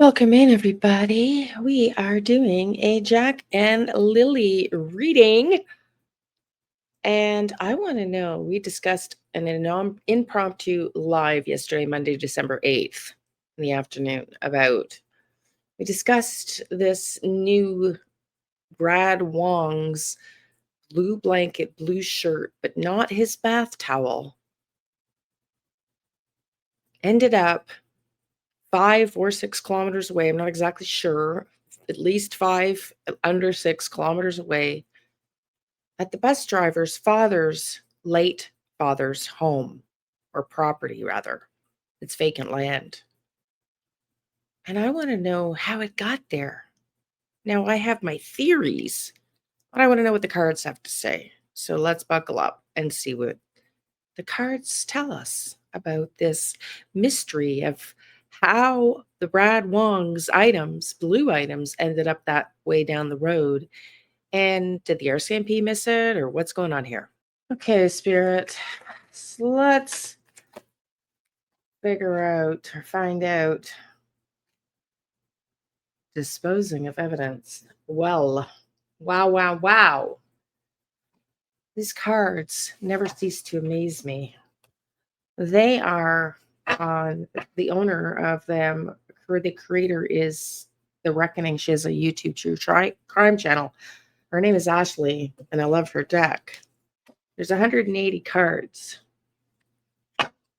Welcome in, everybody. We are doing a Jack and Lily reading. And I want to know, we discussed an impromptu live yesterday, Monday, December 8th in the afternoon we discussed this new Brad Wong's blue blanket, blue shirt, but not his bath towel. Ended up 5 or 6 kilometers away. I'm not exactly sure. At least 5, under 6 kilometers away at the bus driver's late father's home, or property rather. It's vacant land. And I want to know how it got there. Now, I have my theories, but I want to know what the cards have to say. So let's buckle up and see what the cards tell us about this mystery of how the Brad Wong's items, blue items, ended up that way down the road. And did the RCMP miss it, or what's going on here? Okay, Spirit. So let's figure out or find out. Disposing of evidence. Well, wow. These cards never cease to amaze me. They are on the owner of them, the creator is The Reckoning. She has a YouTube true crime channel. Her name is Ashley, and I love her deck. There's 180 cards.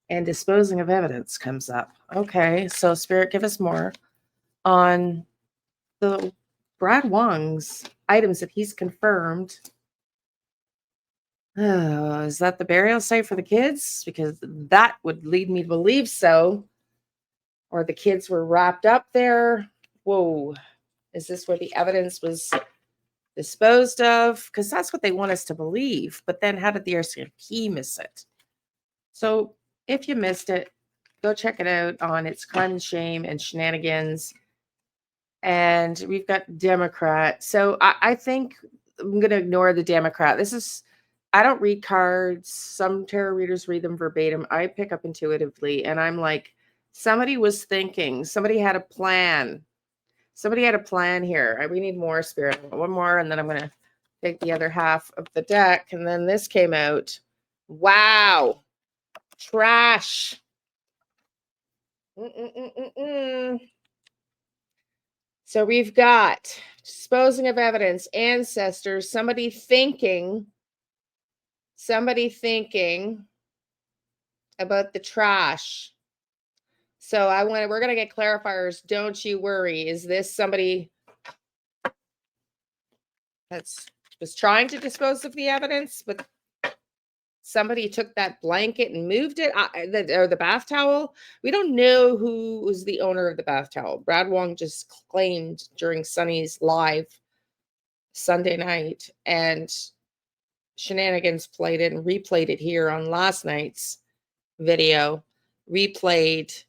And disposing of evidence comes up. Okay, so Spirit, give us more on the Brad Wong's items that he's confirmed. Oh, is that the burial site for the kids? Because that would lead me to believe so. Or the kids were wrapped up there. Whoa. Is this where the evidence was disposed of? Because that's what they want us to believe. But then how did the RCMP miss it? So if you missed it, go check it out on It's Crime and Shame and Shenanigans. And we've got Democrat. So I think I'm going to ignore the Democrat. I don't read cards. Some tarot readers read them verbatim. I pick up intuitively. And I'm like, somebody was thinking. Somebody had a plan. Somebody had a plan here. We need more, Spirit. One more, and then I'm going to take the other half of the deck. And then this came out. Wow. Trash. So we've got disposing of evidence, ancestors, somebody thinking about the trash. So we're going to get clarifiers. Don't you worry. Is this somebody that's was trying to dispose of the evidence, but somebody took that blanket and moved it, or the bath towel? We don't know who was the owner of the bath towel. Brad Wong just claimed during Sunny's live Sunday night, and Shenanigans played it and replayed it here on last night's video. Replayed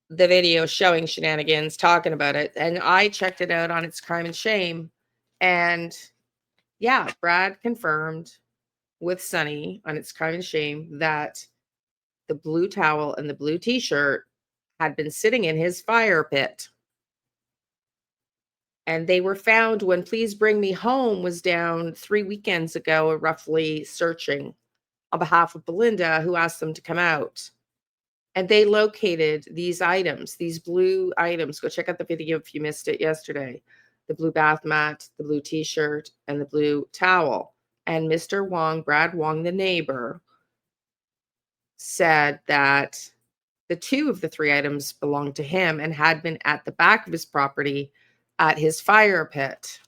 the video showing Shenanigans talking about it, and I checked it out on It's Crime and Shame, and yeah, Brad confirmed with Sunny on It's Crime and Shame that the blue towel and the blue t-shirt had been sitting in his fire pit, and they were found when Please Bring Me Home was down 3 weekends ago, roughly, searching on behalf of Belinda, who asked them to come out. And they located these items, these blue items. Go check out the video if you missed it yesterday. The blue bath mat, the blue t-shirt, and the blue towel. And Mr. Wong, Brad Wong, the neighbor, said that the 2 of the 3 items belonged to him and had been at the back of his property at his fire pit.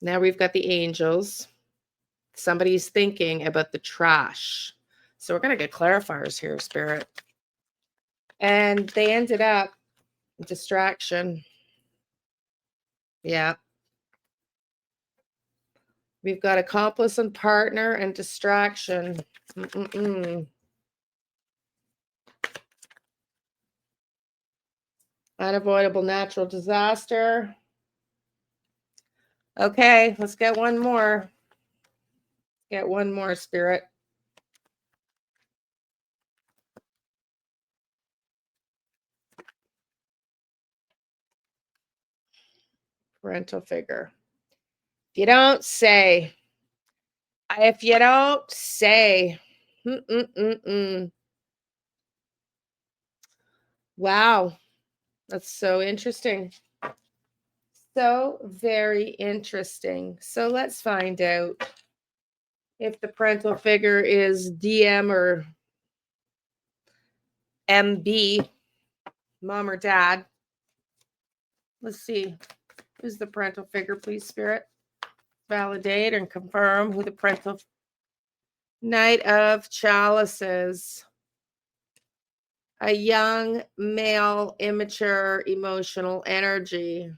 Now we've got the angels. Somebody's thinking about the trash. So we're going to get clarifiers here, Spirit. And they ended up distraction. Yeah. We've got accomplice and partner and distraction. Unavoidable natural disaster. Okay, let's get one more. Get one more, Spirit. parental figure. If you don't say, if you don't say, wow, that's so interesting. So very interesting. So let's find out if the parental figure is DM or MB, mom or dad. Let's see. Who's the parental figure, please, Spirit? Validate and confirm who the parental Knight of Chalices. A young male, immature, emotional energy.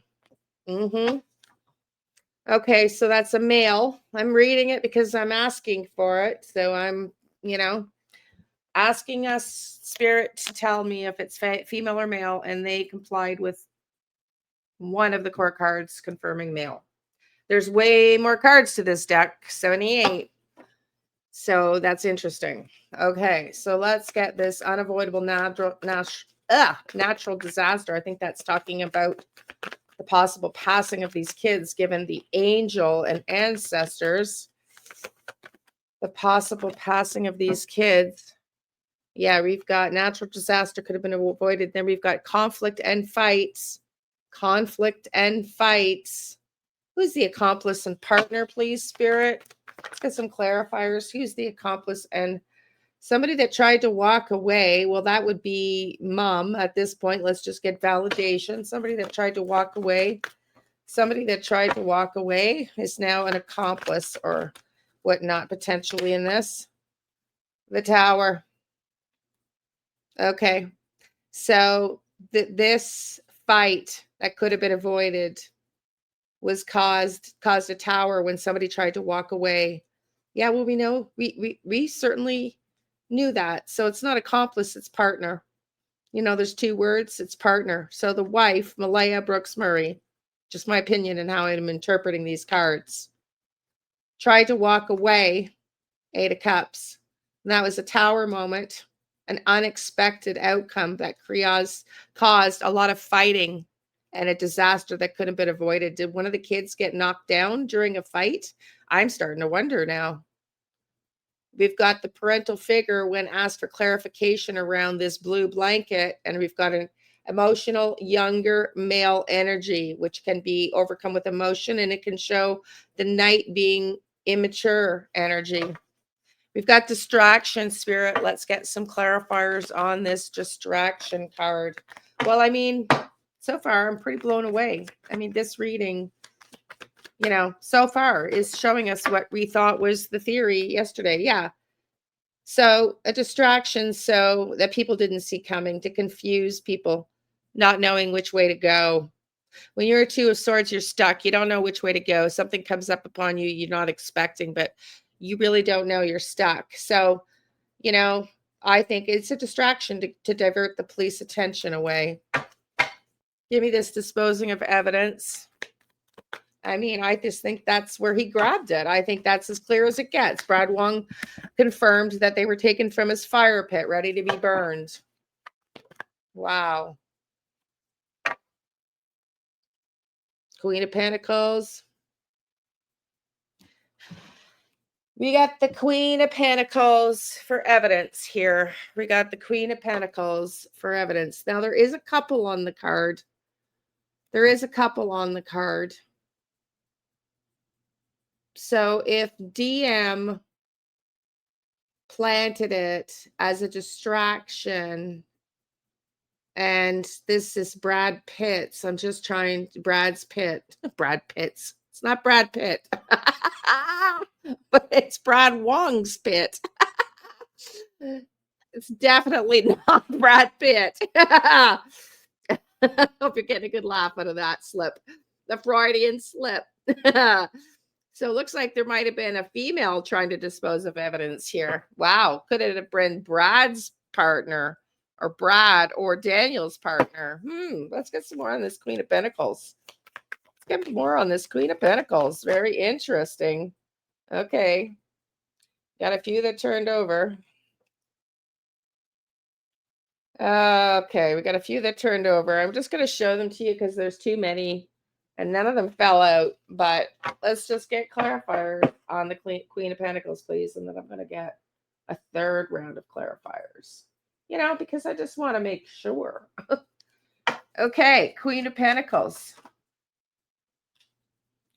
Okay, so that's a male. I'm reading it because I'm asking for it. So I'm, asking us, Spirit, to tell me if it's female or male, and they complied with one of the core cards confirming male. There's way more cards to this deck, 78. So that's interesting. Okay, so let's get this unavoidable natural disaster. I think that's talking about the possible passing of these kids, given the angel and ancestors. The possible passing of these kids. Yeah, we've got natural disaster could have been avoided. Then we've got conflict and fights. Conflict and fights. Who's the accomplice and partner, please, Spirit? Let's get some clarifiers. Who's the accomplice and somebody that tried to walk away? Well, that would be mom at this point. Let's just get validation. Somebody that tried to walk away. Somebody that tried to walk away is now an accomplice or whatnot, potentially in this. The Tower. Okay. So this fight that could have been avoided was caused a Tower when somebody tried to walk away. Yeah, well, we know we certainly knew that. So it's not accomplice, it's partner. There's two words, it's partner. So the wife, Malaya Brooks Murray, just my opinion and how I'm interpreting these cards, tried to walk away, 8 of Cups. And that was a Tower moment, an unexpected outcome that caused a lot of fighting and a disaster that could have been avoided. Did one of the kids get knocked down during a fight? I'm starting to wonder now. We've got the parental figure when asked for clarification around this blue blanket, and we've got an emotional younger male energy, which can be overcome with emotion, and it can show the Knight being immature energy. We've got distraction, Spirit. Let's get some clarifiers on this distraction card. Well, so far, I'm pretty blown away. This reading, so far is showing us what we thought was the theory yesterday. Yeah. So a distraction so that people didn't see coming, to confuse people, not knowing which way to go. When you're a 2 of Swords, you're stuck. You don't know which way to go. Something comes up upon you you're not expecting, but you really don't know, you're stuck. So, I think it's a distraction to divert the police attention away. Give me this disposing of evidence. I just think that's where he grabbed it. I think that's as clear as it gets. Brad Wong confirmed that they were taken from his fire pit, ready to be burned. Wow. Queen of Pentacles. We got the Queen of Pentacles for evidence here. We got the Queen of Pentacles for evidence. Now, there is a couple on the card. So if DM planted it as a distraction, and this is Brad Pitt's, I'm just trying, Brad's Pitt. Brad Pitt's. It's not Brad Pitt. But it's Brad Wong's pit. It's definitely not Brad Pitt. I hope you're getting a good laugh out of that slip. The Freudian slip. So it looks like there might have been a female trying to dispose of evidence here. Wow. Could it have been Brad's partner or Brad or Daniel's partner? Let's get some more on this Queen of Pentacles. Let's get more on this Queen of Pentacles. Very interesting. Okay. Got a few that turned over. Okay, we got a few that turned over. I'm just going to show them to you because there's too many And none of them fell out, but let's just get clarifiers on the Queen of Pentacles, please. And then I'm going to get a third round of clarifiers, because I just want to make sure. Okay, Queen of Pentacles.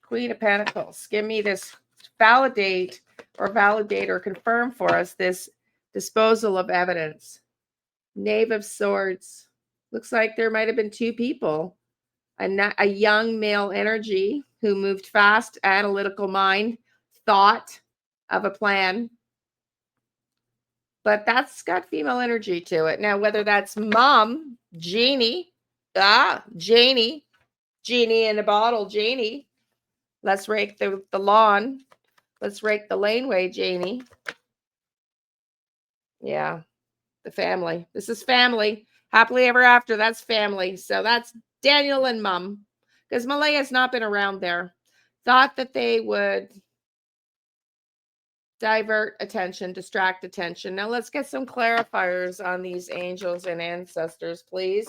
Queen of Pentacles. Give me this, validate or confirm for us this disposal of evidence. Knave of Swords. Looks like there might have been two people. A young male energy who moved fast, analytical mind, thought of a plan. But that's got female energy to it. Now, whether that's mom, Janie, Janie in a bottle, Janie. Let's rake the lawn. Let's rake the laneway, Janie. Yeah, the family. This is family. Happily ever after, that's family. So that's Daniel and mom. Because Malaya's not been around there. Thought that they would divert attention, distract attention. Now let's get some clarifiers on these angels and ancestors, please.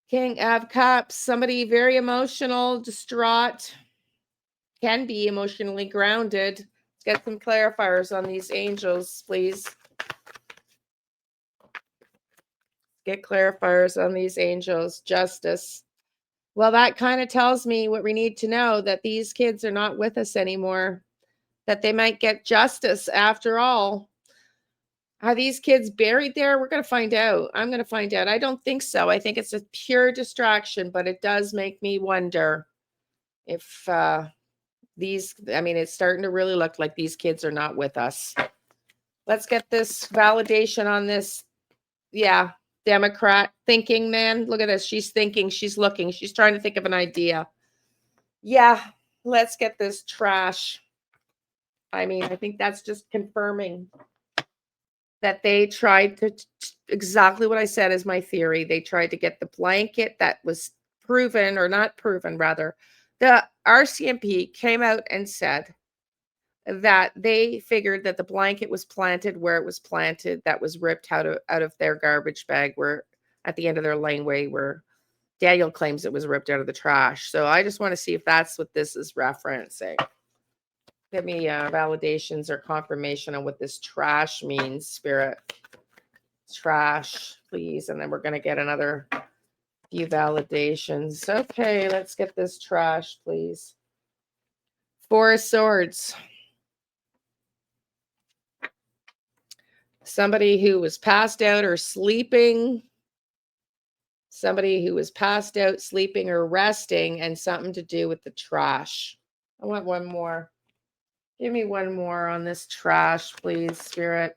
King of Cups, somebody very emotional, distraught, can be emotionally grounded. Let's get some clarifiers on these angels, please. Get clarifiers on these angels. Justice. Well, that kind of tells me what we need to know, that these kids are not with us anymore, that they might get justice after all. Are these kids buried there? We're going to find out. I'm going to find out. I don't think so. I think it's a pure distraction, but it does make me wonder if it's starting to really look like these kids are not with us. Let's get this validation on this. Yeah. Democrat thinking, man. Look at this. She's thinking, she's looking, she's trying to think of an idea. Yeah, let's get this trash. I think that's just confirming that they tried to, exactly what I said is my theory. They tried to get the blanket that was proven, or not proven, rather. The RCMP came out and said that they figured that the blanket was planted where it was planted, that was ripped out of their garbage bag, where at the end of their laneway, where Daniel claims it was ripped out of the trash. So I just want to see if that's what this is referencing. Give me validations or confirmation on what this trash means, Spirit. Trash, please. And then we're going to get another few validations. Okay, let's get this trash, please. Four of Swords. Somebody who was passed out or sleeping. Somebody who was passed out, sleeping, or resting, and something to do with the trash. I want one more. Give me one more on this trash, please, Spirit.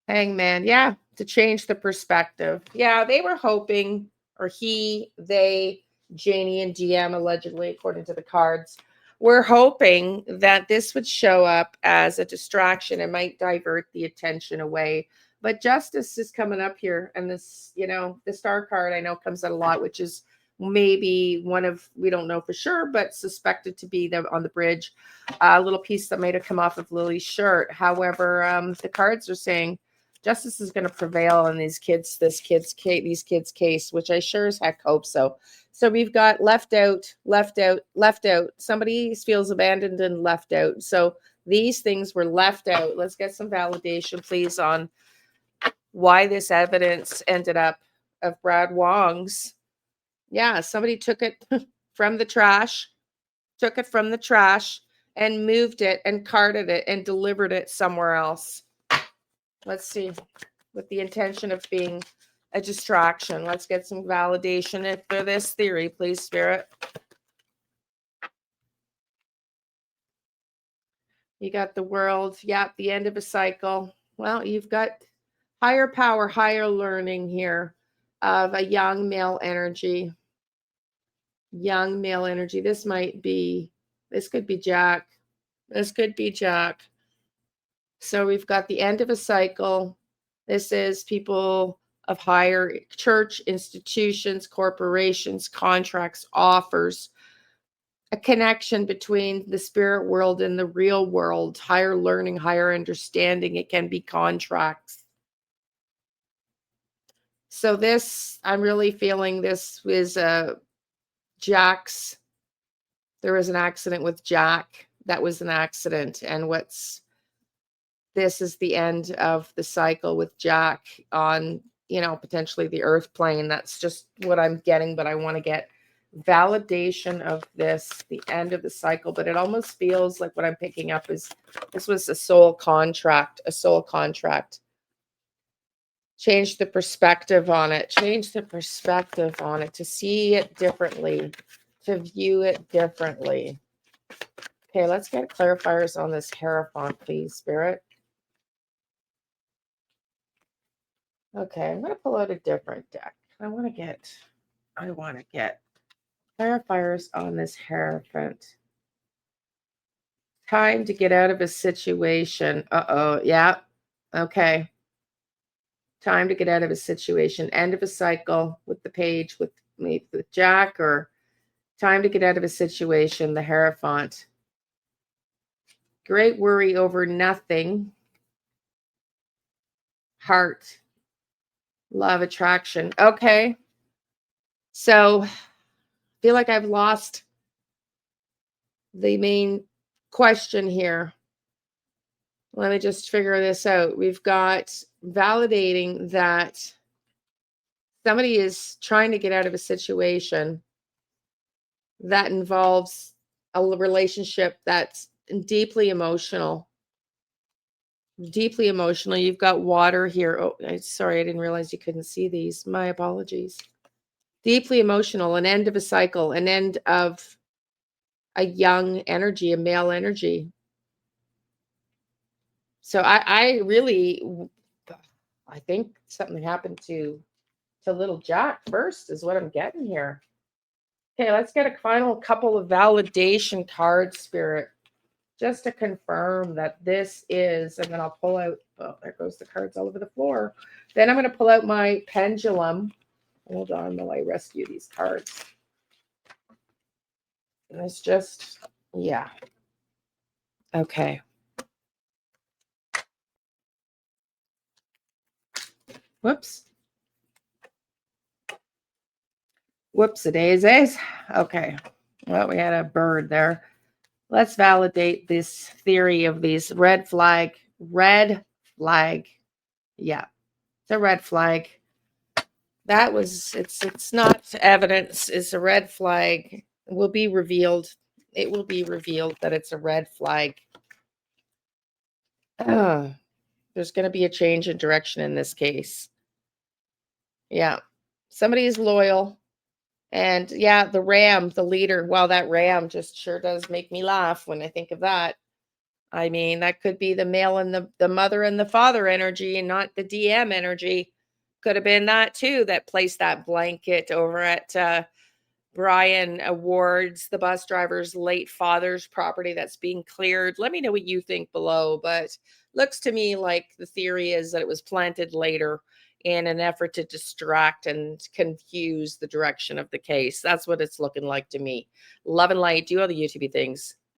Hangman. Yeah, to change the perspective. Yeah, they were hoping, or they, Janie and DM, allegedly, according to the cards, were hoping that this would show up as a distraction and might divert the attention away. But justice is coming up here. And this, the star card I know comes out a lot, which is maybe one of, we don't know for sure, but suspected to be on the bridge, a little piece that might have come off of Lily's shirt. However, the cards are saying justice is going to prevail in these kids' case, which I sure as heck hope so. So we've got left out. Somebody feels abandoned and left out. So these things were left out. Let's get some validation, please, on why this evidence ended up of Brad Wong's. Yeah, somebody took it from the trash, and moved it and carted it and delivered it somewhere else. Let's see, with the intention of being a distraction. Let's get some validation for this theory, please, Spirit. You got the world. Yeah, the end of a cycle. Well, you've got higher power, higher learning here of a young male energy. Young male energy. This could be Jack. This could be Jack. So we've got the end of a cycle. This is people of higher church, institutions, corporations, contracts, offers, a connection between the spirit world and the real world, higher learning, higher understanding. It can be contracts. So this, I'm really feeling this is Jack's. There was an accident with Jack. That was an accident. And this is the end of the cycle with Jack on, potentially the earth plane. That's just what I'm getting, but I want to get validation of this, the end of the cycle. But it almost feels like what I'm picking up is this was a soul contract, Change the perspective on it, to see it differently, to view it differently. Okay, let's get clarifiers on this Hierophant, please, Spirit. Okay, I'm going to pull out a different deck. I want to get clarifiers on this Hierophant. Time to get out of a situation. Uh-oh, yeah. Okay. Time to get out of a situation. End of a cycle with the page with Jack, or time to get out of a situation, the Hierophant. Great worry over nothing. Heart. Love, attraction. Okay. So I feel like I've lost the main question here. Let me just figure this out. We've got validating that somebody is trying to get out of a situation that involves a relationship that's deeply emotional. You've got water here. Oh, sorry, I didn't realize you couldn't see these. My apologies. Deeply emotional, an end of a cycle, an end of a young energy, a male energy. So I think something happened to little Jack first is what I'm getting here. Okay, let's get a final couple of validation cards, Spirit, just to confirm that this is, and then I'll pull out, oh, there goes the cards all over the floor. Then I'm going to pull out my pendulum. Hold on while I rescue these cards. And it's just, yeah. Okay. Whoops. Whoops-a-daisies. Okay. Well, we had a bird there. Let's validate this theory of these red flag. Yeah, it's a red flag. It's not evidence. It's a red flag. It will be revealed that it's a red flag. There's going to be a change in direction in this case. Yeah. Somebody is loyal. And yeah, the ram, the leader, well, that ram just sure does make me laugh when I think of that. I mean, that could be the male and the mother and the father energy and not the DM energy. Could have been that too, that placed that blanket over at Brian Ward's, the bus driver's late father's property that's being cleared. Let me know what you think below, but looks to me like the theory is that it was planted later in an effort to distract and confuse the direction of the case. That's what it's looking like to me. Love and light. Do all the YouTube things.